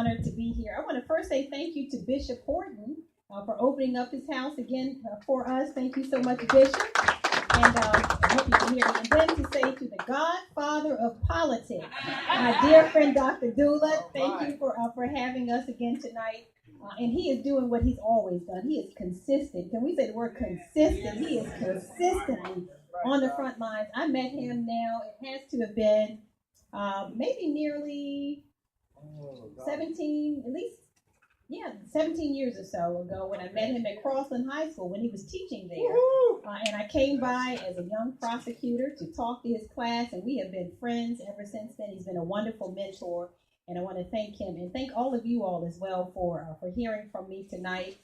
honored to be here. I want to first say thank you to Bishop Horton for opening up his house again for us. Thank you so much, Bishop. And I hope you can hear me. And then to say to the godfather of politics, my dear friend Dr. Dula, thank you for having us again tonight. And he is doing what he's always done. He is consistent. Can we say the word consistent? He is consistently on the front lines. I met him now. It has to have been maybe nearly 17, at least, 17 years or so ago when I met him at Crossland High School when he was teaching there. And I came by as a young prosecutor to talk to his class, and we have been friends ever since then. He's been a wonderful mentor, and I want to thank him and thank all of you all as well for hearing from me tonight.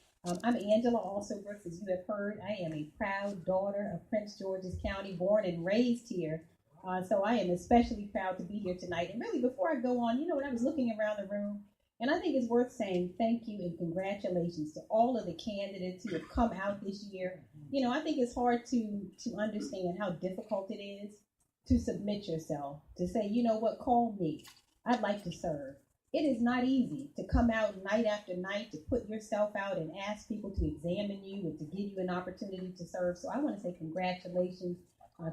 I'm Angela Also Brooks, as you have heard. I am a proud daughter of Prince George's County, born and raised here. So I am especially proud to be here tonight. And really, before I go on, when I was looking around the room, and I think it's worth saying thank you and congratulations to all of the candidates who have come out this year. I think it's hard to understand how difficult it is to submit yourself, to say, call me. I'd like to serve. It is not easy to come out night after night, to put yourself out and ask people to examine you and to give you an opportunity to serve. So I want to say congratulations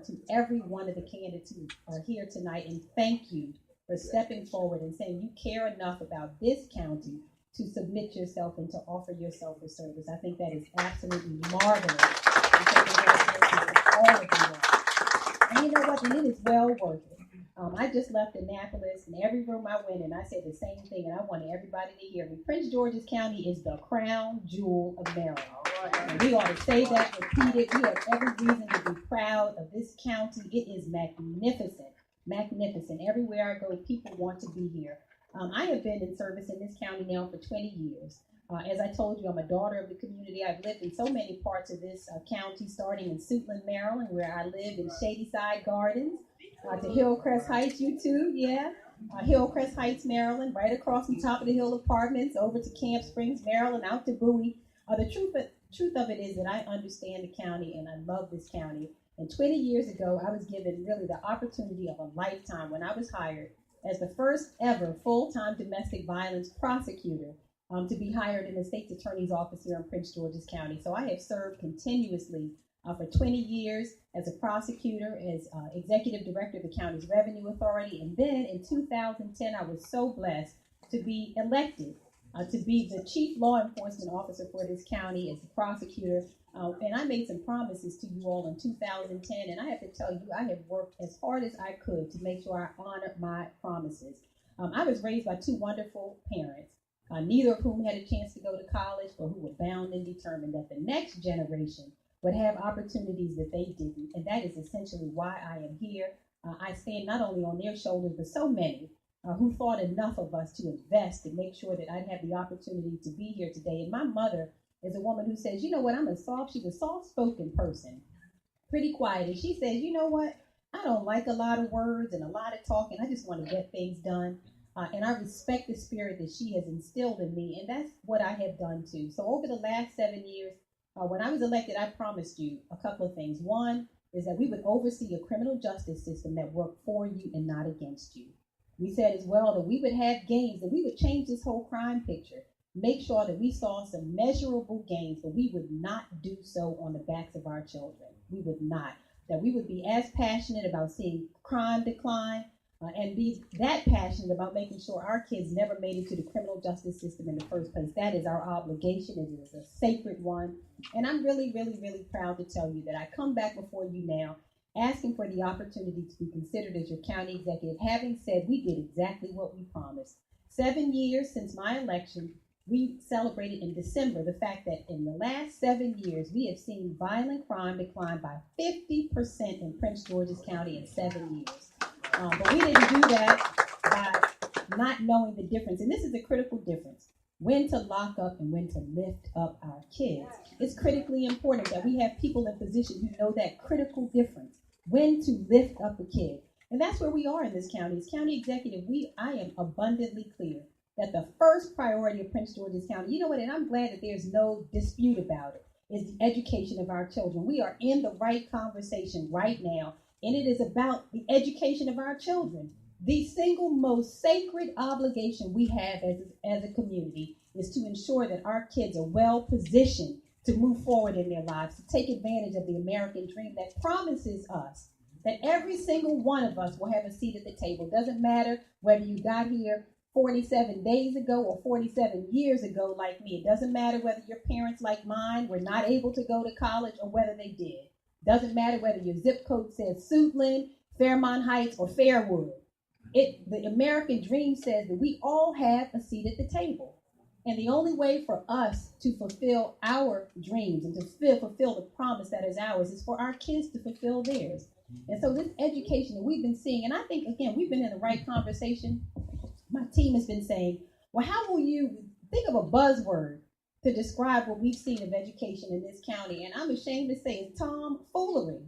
to every one of the candidates who are here tonight, and thank you for stepping forward and saying you care enough about this county to submit yourself and to offer yourself for service. I think that is absolutely marvelous. And so congratulations to all of you all. And you know what? And it is well worth it. I just left Annapolis, and every room I went in, I said the same thing, and I wanted everybody to hear me. Prince George's County is the crown jewel of Maryland. And we ought to say that, repeat it. We have every reason to be proud of this county. It is magnificent. Magnificent. Everywhere I go, people want to be here. I have been in service in this county now for 20 years. As I told you, I'm a daughter of the community. I've lived in so many parts of this county, starting in Suitland, Maryland, where I lived in Shadyside Gardens, to Hillcrest Heights, you too, Hillcrest Heights, Maryland, right across from Top of the Hill Apartments, over to Camp Springs, Maryland, out to Bowie. The truth of it is that I understand the county, and I love this county. And 20 years ago, I was given really the opportunity of a lifetime when I was hired as the first ever full-time domestic violence prosecutor to be hired in the state's attorney's office here in Prince George's County. So I have served continuously for 20 years as a prosecutor, as executive director of the county's revenue authority. And then in 2010, I was so blessed to be elected to be the chief law enforcement officer for this county as a prosecutor. And I made some promises to you all in 2010, and I have to tell you, I have worked as hard as I could to make sure I honored my promises. I was raised by two wonderful parents, neither of whom had a chance to go to college, but who were bound and determined that the next generation would have opportunities that they didn't, and that is essentially why I am here. I stand not only on their shoulders, but so many who thought enough of us to invest to make sure that I'd have the opportunity to be here today. And my mother is a woman who says, she's a soft-spoken person, pretty quiet. And she says, you know what? I don't like a lot of words and a lot of talking. I just want to get things done. And I respect the spirit that she has instilled in me. And that's what I have done too. So over the last 7 years, when I was elected, I promised you a couple of things. One is that we would oversee a criminal justice system that worked for you and not against you. We said as well that we would have gains, that we would change this whole crime picture. Make sure that we saw some measurable gains, but we would not do so on the backs of our children. We would not. That we would be as passionate about seeing crime decline and be that passionate about making sure our kids never made it to the criminal justice system in the first place. That is our obligation. It is a sacred one. And I'm really, really, really proud to tell you that I come back before you now asking for the opportunity to be considered as your county executive, having said we did exactly what we promised. 7 years since my election, we celebrated in December the fact that in the last 7 years, we have seen violent crime decline by 50% in Prince George's County in 7 years. But we didn't do that by not knowing the difference. And this is a critical difference. When to lock up and when to lift up our kids. It's critically important that we have people in position who know that critical difference. When to lift up a kid. And that's where we are in this county. As county executive, I am abundantly clear that the first priority of Prince George's County, you know what, and I'm glad that there's no dispute about it, is the education of our children. We are in the right conversation right now, and it is about the education of our children. The single most sacred obligation we have as a community is to ensure that our kids are well positioned to move forward in their lives, to take advantage of the American dream that promises us that every single one of us will have a seat at the table. Doesn't matter whether you got here 47 days ago or 47 years ago like me. It doesn't matter whether your parents like mine were not able to go to college or whether they did. Doesn't matter whether your zip code says Suitland, Fairmont Heights, or Fairwood. The American dream says that we all have a seat at the table. And the only way for us to fulfill our dreams and to fulfill the promise that is ours is for our kids to fulfill theirs. And so this education that we've been seeing, and I think, again, we've been in the right conversation. My team has been saying, well, how will you think of a buzzword to describe what we've seen of education in this county? And I'm ashamed to say it's tomfoolery.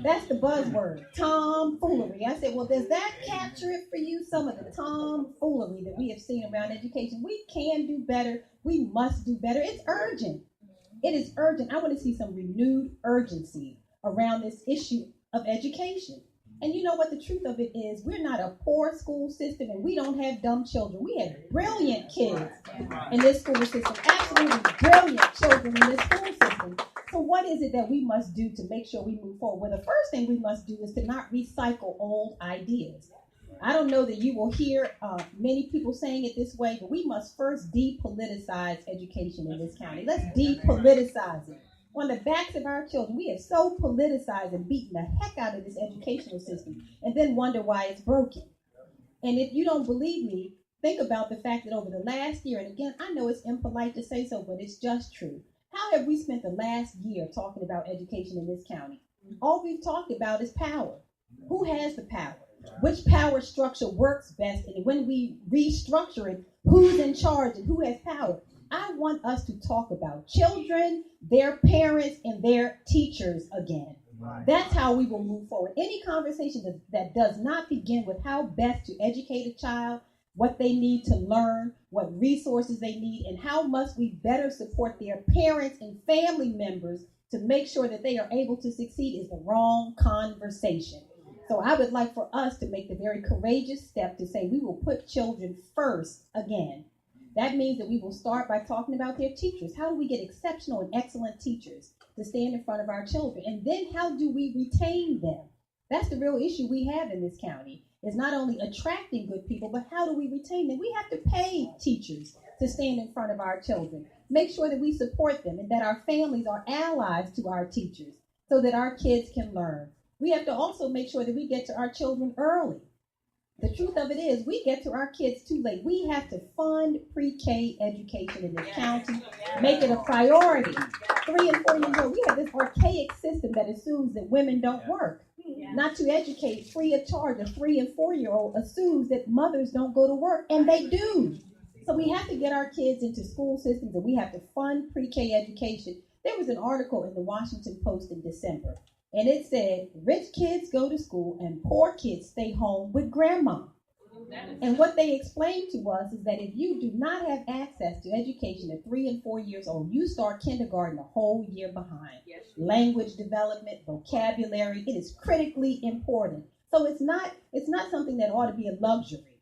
That's the buzzword, tomfoolery. I said, well, does that capture it for you? Some of the tomfoolery that we have seen around education. We can do better. We must do better. It's urgent. It is urgent. I want to see some renewed urgency around this issue of education. And you know what the truth of it is? We're not a poor school system, and we don't have dumb children. We have brilliant kids in this school system, absolutely brilliant children in this school system. So what is it that we must do to make sure we move forward? Well, the first thing we must do is to not recycle old ideas. I don't know that you will hear many people saying it this way, but we must first depoliticize education in this county. Let's depoliticize it. On the backs of our children, we have so politicized and beaten the heck out of this educational system and then wonder why it's broken. And if you don't believe me, think about the fact that over the last year, and again, I know it's impolite to say so, but it's just true. How have we spent the last year talking about education in this county? All we've talked about is power. Who has the power? Which power structure works best? And when we restructure it, who's in charge and who has power? I want us to talk about children, their parents, and their teachers again. That's how we will move forward. Any conversation that does not begin with how best to educate a child, what they need to learn, what resources they need, and how must we better support their parents and family members to make sure that they are able to succeed is the wrong conversation. So I would like for us to make the very courageous step to say we will put children first again. That means that we will start by talking about their teachers. How do we get exceptional and excellent teachers to stand in front of our children? And then how do we retain them? That's the real issue we have in this county, is not only attracting good people, but how do we retain them? We have to pay teachers to stand in front of our children. Make sure that we support them and that our families are allies to our teachers so that our kids can learn. We have to also make sure that we get to our children early. The truth of it is we get to our kids too late. We have to fund pre-K education in this county, make it a priority. 3 and 4 years old, we have this archaic system that assumes that women don't work. Not to educate free of charge. A 3 and 4-year-old assumes that mothers don't go to work, and they do. So we have to get our kids into school systems, and we have to fund pre-K education. There was an article in the Washington Post in December, and it said, rich kids go to school and poor kids stay home with grandma. And what they explained to us is that if you do not have access to education at 3 and 4 years old, you start kindergarten a whole year behind. Language development, vocabulary, it is critically important. So it's not something that ought to be a luxury.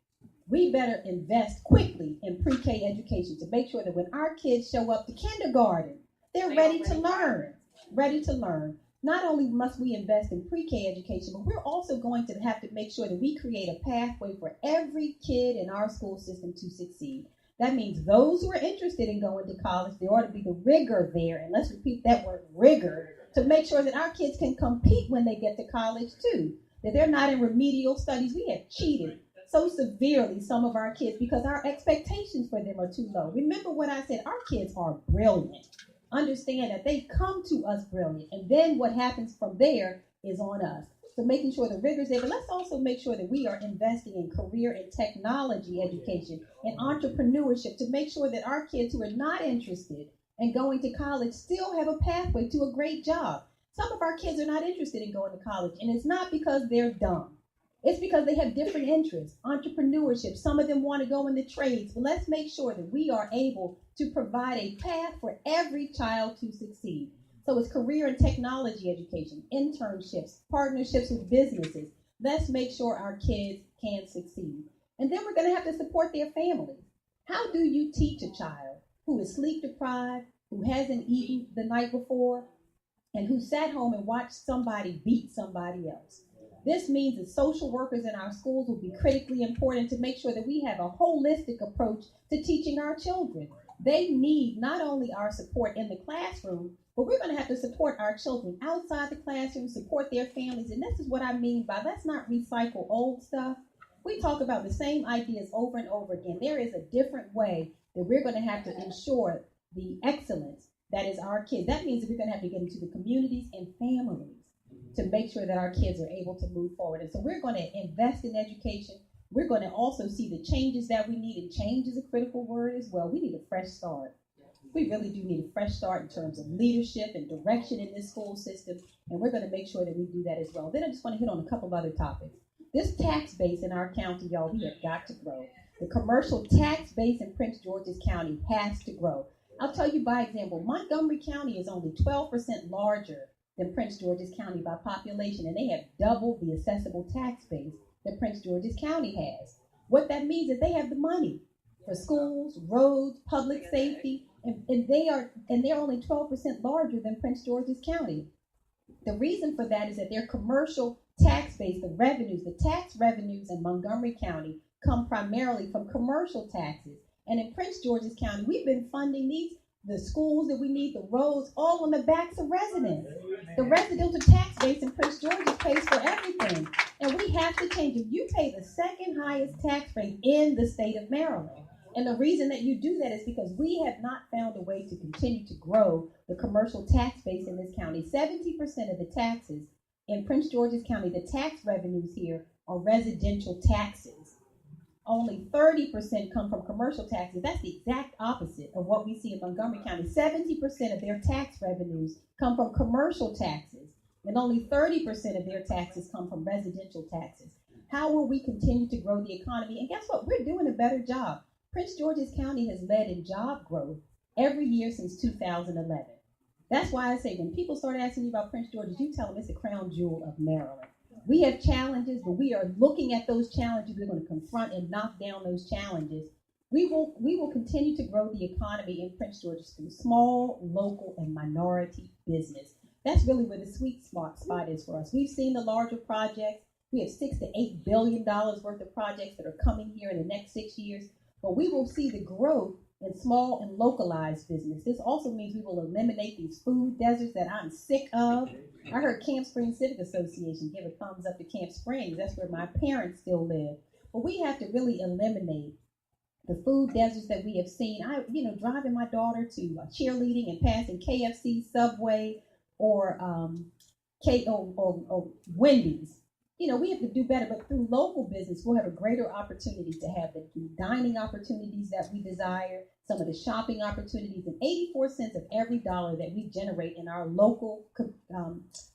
We better invest quickly in pre-K education to make sure that when our kids show up to kindergarten, they're ready to learn. Not only must we invest in pre-K education, but we're also going to have to make sure that we create a pathway for every kid in our school system to succeed. That means those who are interested in going to college, there ought to be the rigor there, and let's repeat that word, rigor, to make sure that our kids can compete when they get to college too, that they're not in remedial studies. We have cheated so severely some of our kids because our expectations for them are too low. Remember what I said, our kids are brilliant. Understand that they come to us brilliant, and then what happens from there is on us. So making sure the rigor's there, but let's also make sure that we are investing in career and technology education and entrepreneurship to make sure that our kids who are not interested in going to college still have a pathway to a great job. Some of our kids are not interested in going to college, and it's not because they're dumb. It's because they have different interests, entrepreneurship. Some of them want to go into trades, but let's make sure that we are able to provide a path for every child to succeed. So it's career and technology education, internships, partnerships with businesses. Let's make sure our kids can succeed. And then we're going to have to support their families. How do you teach a child who is sleep deprived, who hasn't eaten the night before, and who sat home and watched somebody beat somebody else? This means that social workers in our schools will be critically important to make sure that we have a holistic approach to teaching our children. They need not only our support in the classroom, but we're going to have to support our children outside the classroom, support their families. And this is what I mean by let's not recycle old stuff. We talk about the same ideas over and over again. There is a different way that we're going to have to ensure the excellence that is our kids. That means that we're going to have to get into the communities and families to make sure that our kids are able to move forward. And so we're going to invest in education. We're going to also see the changes that we need, and change is a critical word as well. We need a fresh start. We really do need a fresh start in terms of leadership and direction in this school system, and we're going to make sure that we do that as well. Then I just want to hit on a couple of other topics. This tax base in our county, y'all, we have got to grow. The commercial tax base in Prince George's County has to grow. I'll tell you by example, Montgomery County is only 12% larger than Prince George's County by population, and they have double the assessable tax base that Prince George's County has. What that means is they have the money for schools, roads, public safety, and they're only 12% larger than Prince George's County. The reason for that is that their commercial tax base, the tax revenues in Montgomery County come primarily from commercial taxes. And in Prince George's County, we've been funding the schools that we need, the roads, all on the backs of residents. The residential tax base in Prince George's pays for everything. And we have to change it. You pay the second highest tax rate in the state of Maryland. And the reason that you do that is because we have not found a way to continue to grow the commercial tax base in this county. 70% of the taxes in Prince George's County, the tax revenues here are residential taxes. Only 30% come from commercial taxes. That's the exact opposite of what we see in Montgomery County. 70% of their tax revenues come from commercial taxes, and only 30% of their taxes come from residential taxes. How will we continue to grow the economy? And guess what? We're doing a better job. Prince George's County has led in job growth every year since 2011. That's why I say when people start asking you about Prince George's, you tell them it's a crown jewel of Maryland. We have challenges, but we are looking at those challenges. We're going to confront and knock down those challenges. We will continue to grow the economy in Prince George's through small, local, and minority business. That's really where the sweet spot is for us. We've seen the larger projects. We have $6 to $8 billion worth of projects that are coming here in the next 6 years. But we will see the growth in small and localized business. This also means we will eliminate these food deserts that I'm sick of. I heard Camp Springs Civic Association give a thumbs up to Camp Springs. That's where my parents still live. But we have to really eliminate the food deserts that we have seen. Driving my daughter to cheerleading and passing KFC, Subway, or Wendy's. We have to do better, but through local business, we'll have a greater opportunity to have the dining opportunities that we desire, some of the shopping opportunities, and 84 cents of every dollar that we generate in our local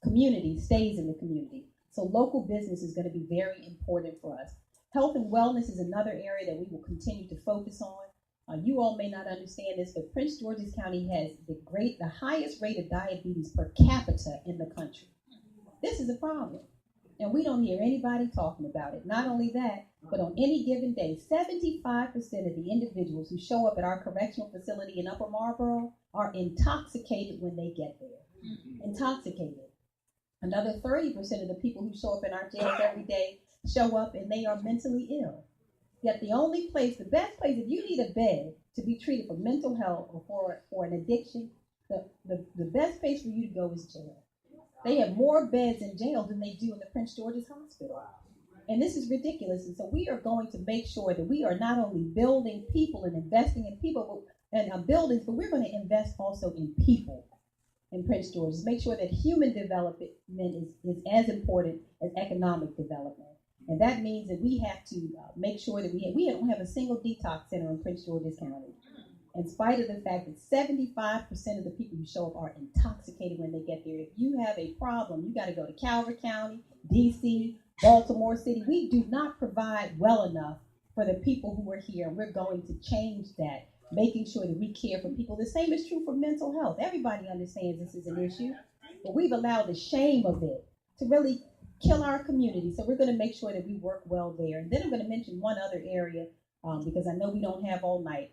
community stays in the community. So local business is going to be very important for us. Health and wellness is another area that we will continue to focus on. You all may not understand this, but Prince George's County has the highest rate of diabetes per capita in the country. This is a problem. And we don't hear anybody talking about it. Not only that, but on any given day, 75% of the individuals who show up at our correctional facility in Upper Marlboro are intoxicated when they get there. Intoxicated. Another 30% of the people who show up in our jails every day show up and they are mentally ill. Yet the best place, if you need a bed to be treated for mental health or for an addiction, the best place for you to go is jail. They have more beds in jail than they do in the Prince George's Hospital. And this is ridiculous. And so we are going to make sure that we are not only building people and investing in people and buildings, but we're going to invest also in people in Prince George's. Make sure that human development is as important as economic development. And that means that we have to make sure that we don't have a single detox center in Prince George's County, in spite of the fact that 75% of the people who show up are intoxicated when they get there. If you have a problem, you got to go to Calvert County, D.C., Baltimore City. We do not provide well enough for the people who are here. We're going to change that, making sure that we care for people. The same is true for mental health. Everybody understands this is an issue, but we've allowed the shame of it to really kill our community. So we're going to make sure that we work well there. And then I'm going to mention one other area because I know we don't have all night.